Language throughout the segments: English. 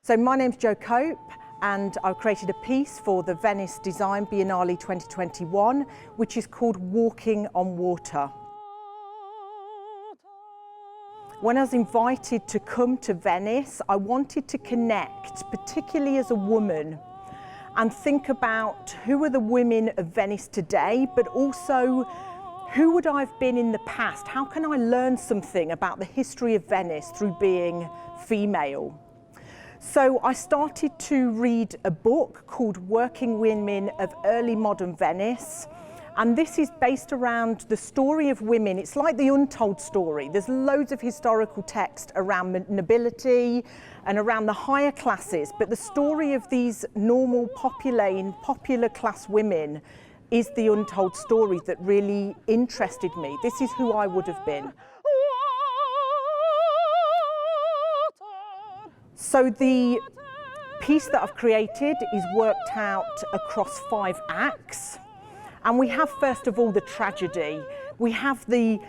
So my name's Jo Cope and I've created a piece for the Venice Design Biennial 2021, which is called Walking on Water. When I was invited to come to Venice, I wanted to connect, particularly as a woman, and think about who are the women of Venice today, but also who would I have been in the past? How can I learn something about the history of Venice through being female? So I started to read a book called Working Women of Early Modern Venice. And this is based around the story of women. It's like the untold story. There's loads of historical text around nobility and around the higher classes, but the story of these normal, popular class women is the untold story that really interested me. This is who I would have been. So the piece that I've created is worked out across 5 acts. And we have, first of all, the tragedy. We have the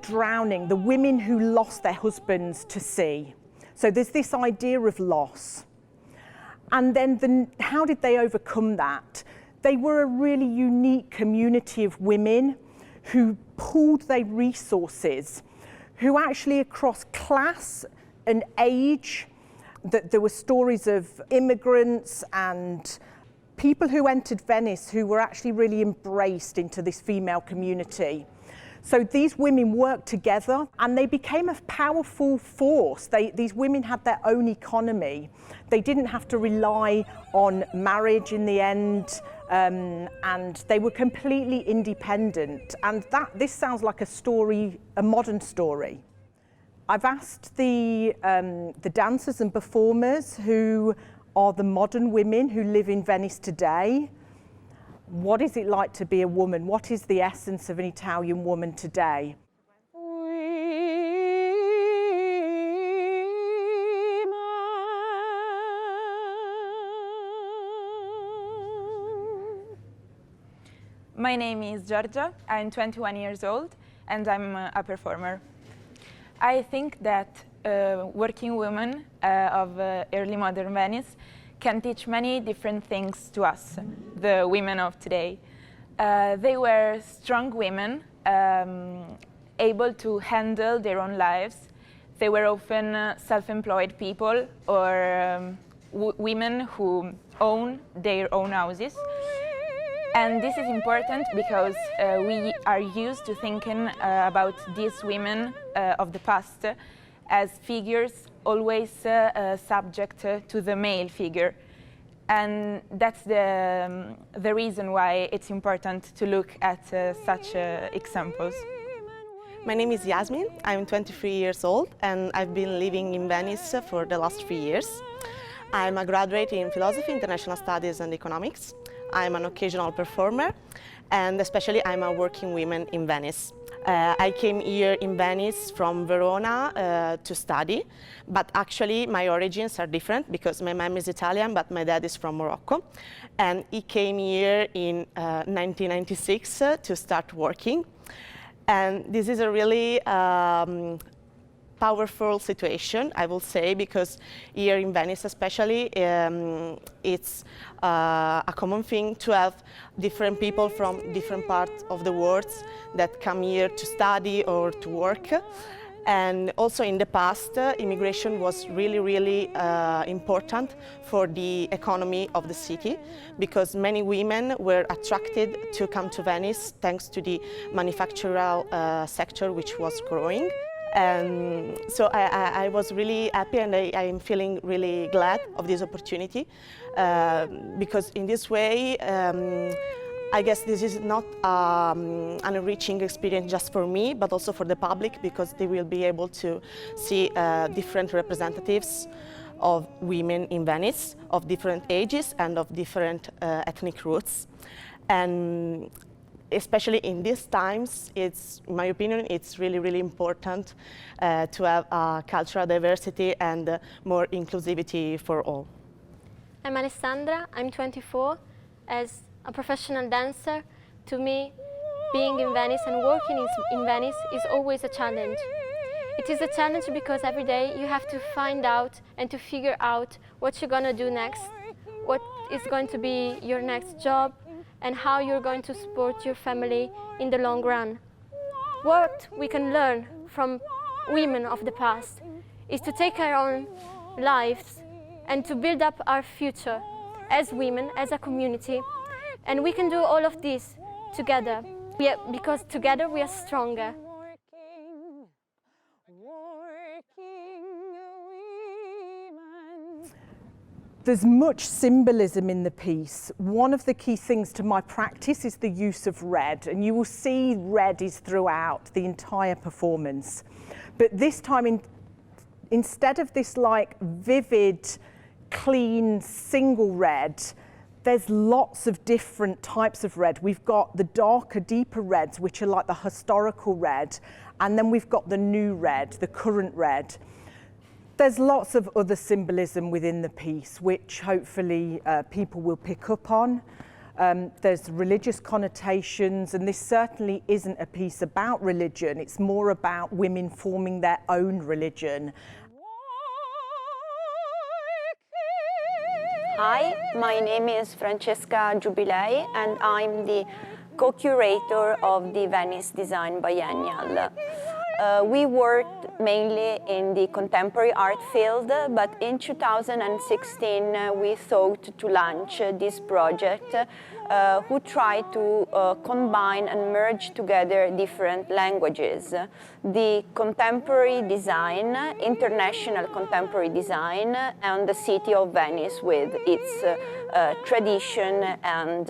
drowning, the women who lost their husbands to sea. So there's this idea of loss. And then how did they overcome that? They were a really unique community of women who pooled their resources, who actually across class and age, that there were stories of immigrants and people who entered Venice who were actually really embraced into this female community. So these women worked together and they became a powerful force. These women had their own economy. They didn't have to rely on marriage in the end, and they were completely independent. And this sounds like a story, a modern story. I've asked the dancers and performers who are the modern women who live in Venice today. What is it like to be a woman? What is the essence of an Italian woman today? My name is Giorgia, I'm 21 years old and I'm a performer. I think that working women of early modern Venice can teach many different things to us, the women of today. They were strong women, able to handle their own lives. They were often self-employed people or women who own their own houses. And this is important because we are used to thinking about these women of the past as figures always subject to the male figure. And that's the reason why it's important to look at such examples. My name is Yasmin, I'm 23 years old and I've been living in Venice for the last 3 years. I'm a graduate in philosophy, international studies and economics. I'm an occasional performer and especially I'm a working woman in Venice. I came here in Venice from Verona to study, but actually my origins are different because my mom is Italian but my dad is from Morocco. And he came here in 1996 to start working. And this is a really powerful situation, I will say, because here in Venice especially, it's a common thing to have different people from different parts of the world that come here to study or to work. And also in the past, immigration was really important for the economy of the city because many women were attracted to come to Venice thanks to the manufacturing sector which was growing. And so I was really happy and I am feeling really glad of this opportunity because in this way I guess this is not an enriching experience just for me but also for the public because they will be able to see different representatives of women in Venice of different ages and of different ethnic roots. And especially in these times, in my opinion, it's really important to have cultural diversity and more inclusivity for all. I'm Alessandra, I'm 24. As a professional dancer, to me, being in Venice and working in Venice is always a challenge. It is a challenge because every day you have to find out and to figure out what you're going to do next, what is going to be your next job, and how you're going to support your family in the long run. What we can learn from women of the past is to take our own lives and to build up our future as women, as a community. And we can do all of this together, because together we are stronger. There's much symbolism in the piece. One of the key things to my practice is the use of red, and you will see red is throughout the entire performance. But this time, instead of this like vivid, clean, single red, there's lots of different types of red. We've got the darker, deeper reds, which are like the historical red, and then we've got the new red, the current red. There's lots of other symbolism within the piece, which hopefully people will pick up on. There's religious connotations, and this certainly isn't a piece about religion. It's more about women forming their own religion. Hi, my name is Francesca Giubilei, and I'm the co-curator of the Venice Design Biennial. We worked mainly in the contemporary art field, but in 2016 we thought to launch this project who tried to combine and merge together different languages. The contemporary design, international contemporary design, and the city of Venice with its tradition and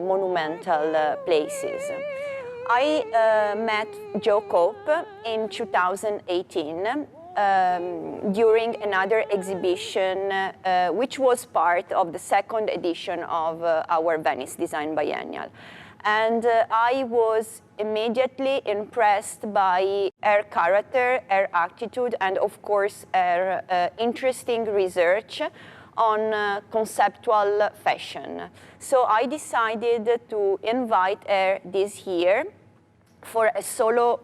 monumental places. I met Jo Cope in 2018 during another exhibition which was part of the second edition of our Venice Design Biennial. And I was immediately impressed by her character, her attitude, and of course her interesting research on conceptual fashion. So I decided to invite her this year for a solo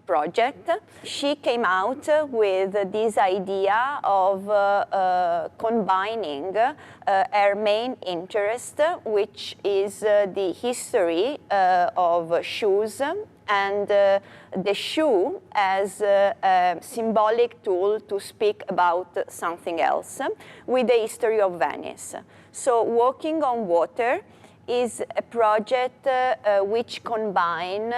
project. She came out with this idea of combining her main interest, which is the history of shoes, and the shoe as a symbolic tool to speak about something else with the history of Venice. So Walking on Water is a project which combines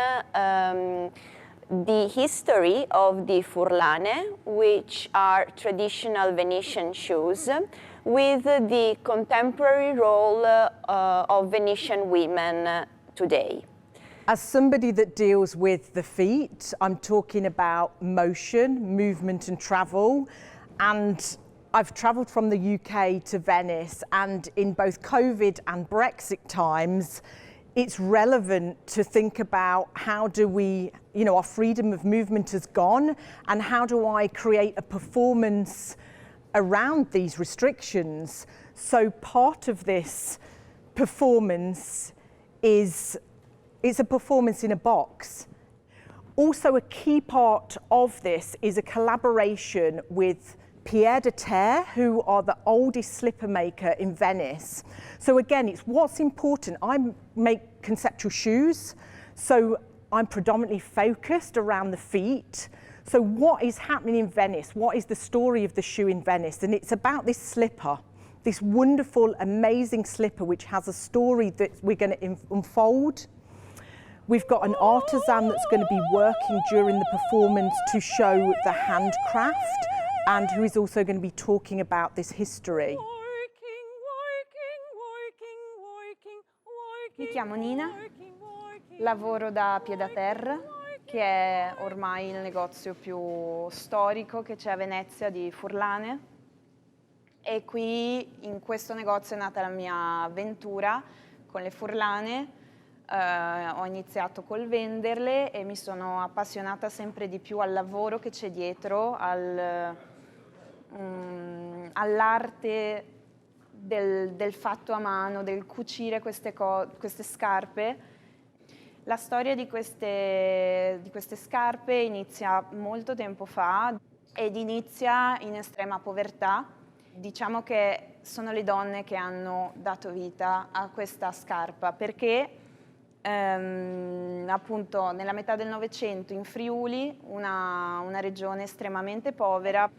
the history of the Furlane, which are traditional Venetian shoes, with the contemporary role of Venetian women today. As somebody that deals with the feet, I'm talking about motion, movement and travel. And I've travelled from the UK to Venice, and in both COVID and Brexit times, it's relevant to think about how do we, our freedom of movement has gone, and how do I create a performance around these restrictions? So part of this performance is a performance in a box. Also, a key part of this is a collaboration with Peidaterre, who are the oldest slipper maker in Venice. So again, it's what's important. I make conceptual shoes, so I'm predominantly focused around the feet. So what is happening in Venice? What is the story of the shoe in Venice? And it's about this slipper, this wonderful, amazing slipper, which has a story that we're going to unfold. We've got an artisan that's going to be working during the performance to show the handcraft, and who is also going to be talking about this history. Mi chiamo Nina, lavoro da Peidaterre, che è ormai il negozio più storico che c'è a Venezia di Furlane, e qui in questo negozio è nata la mia avventura con le Furlane. Ho iniziato col venderle e mi sono appassionata sempre di più al lavoro che c'è dietro, all'arte del fatto a mano, del cucire queste scarpe. La storia di queste scarpe inizia molto tempo fa ed inizia in estrema povertà. Diciamo che sono le donne che hanno dato vita a questa scarpa perché appunto nella metà del Novecento in Friuli, una regione estremamente povera,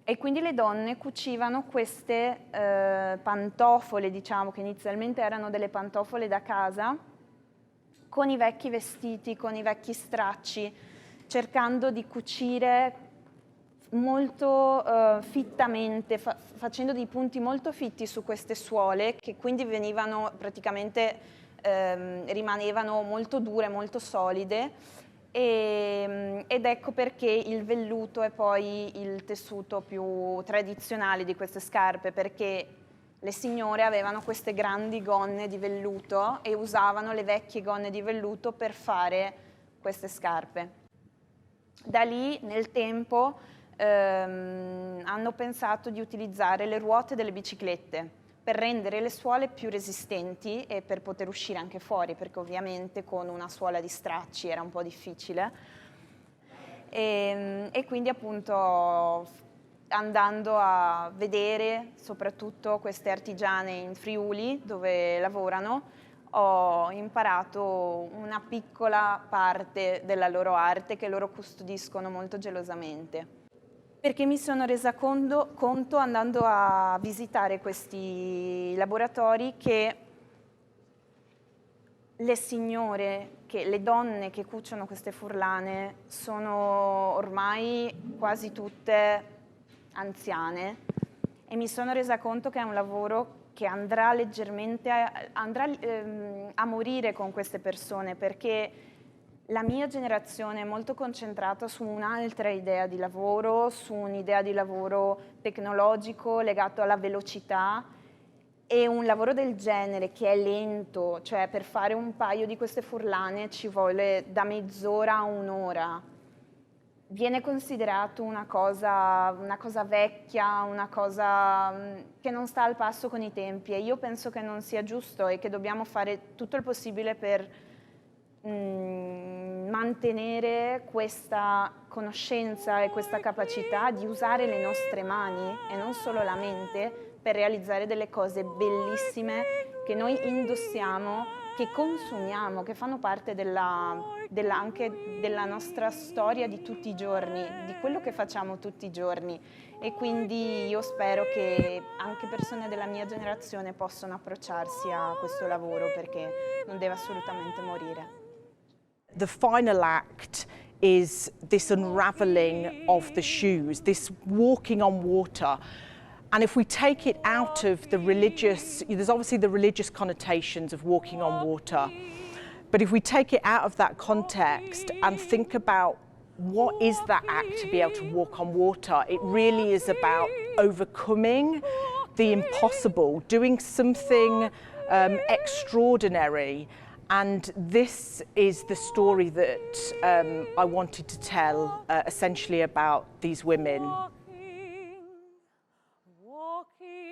e quindi le donne cucivano queste pantofole, diciamo che inizialmente erano delle pantofole da casa, con i vecchi vestiti, con i vecchi stracci, cercando di cucire molto fittamente, facendo dei punti molto fitti su queste suole che quindi venivano praticamente, rimanevano molto dure, molto solide ed ecco perché il velluto è poi il tessuto più tradizionale di queste scarpe, perché le signore avevano queste grandi gonne di velluto e usavano le vecchie gonne di velluto per fare queste scarpe. Da lì, nel tempo, hanno pensato di utilizzare le ruote delle biciclette per rendere le suole più resistenti e per poter uscire anche fuori, perché ovviamente con una suola di stracci era un po' difficile. E quindi appunto andando a vedere soprattutto queste artigiane in Friuli dove lavorano, ho imparato una piccola parte della loro arte che loro custodiscono molto gelosamente. Perché mi sono resa conto andando a visitare questi laboratori che le signore, le donne che cuciono queste furlane sono ormai quasi tutte anziane e mi sono resa conto che è un lavoro che andrà leggermente a morire con queste persone, perché la mia generazione è molto concentrata su un'altra idea di lavoro, su un'idea di lavoro tecnologico legato alla velocità, e un lavoro del genere che è lento, cioè per fare un paio di queste furlane ci vuole da mezz'ora a un'ora. Viene considerato una cosa vecchia, una cosa che non sta al passo con i tempi, e io penso che non sia giusto e che dobbiamo fare tutto il possibile per mantenere questa conoscenza e questa capacità di usare le nostre mani e non solo la mente per realizzare delle cose bellissime che noi indossiamo, che consumiamo, che fanno parte anche della nostra storia di tutti i giorni, di quello che facciamo tutti i giorni. E quindi io spero che anche persone della mia generazione possano approcciarsi a questo lavoro, perché non deve assolutamente morire. The final act is this unraveling of the shoes, this walking on water. And if we take it out of the religious, there's obviously the religious connotations of walking on water, but if we take it out of that context and think about what is that act to be able to walk on water, it really is about overcoming the impossible, doing something extraordinary. And this is the story that I wanted to tell, essentially about these women. Walking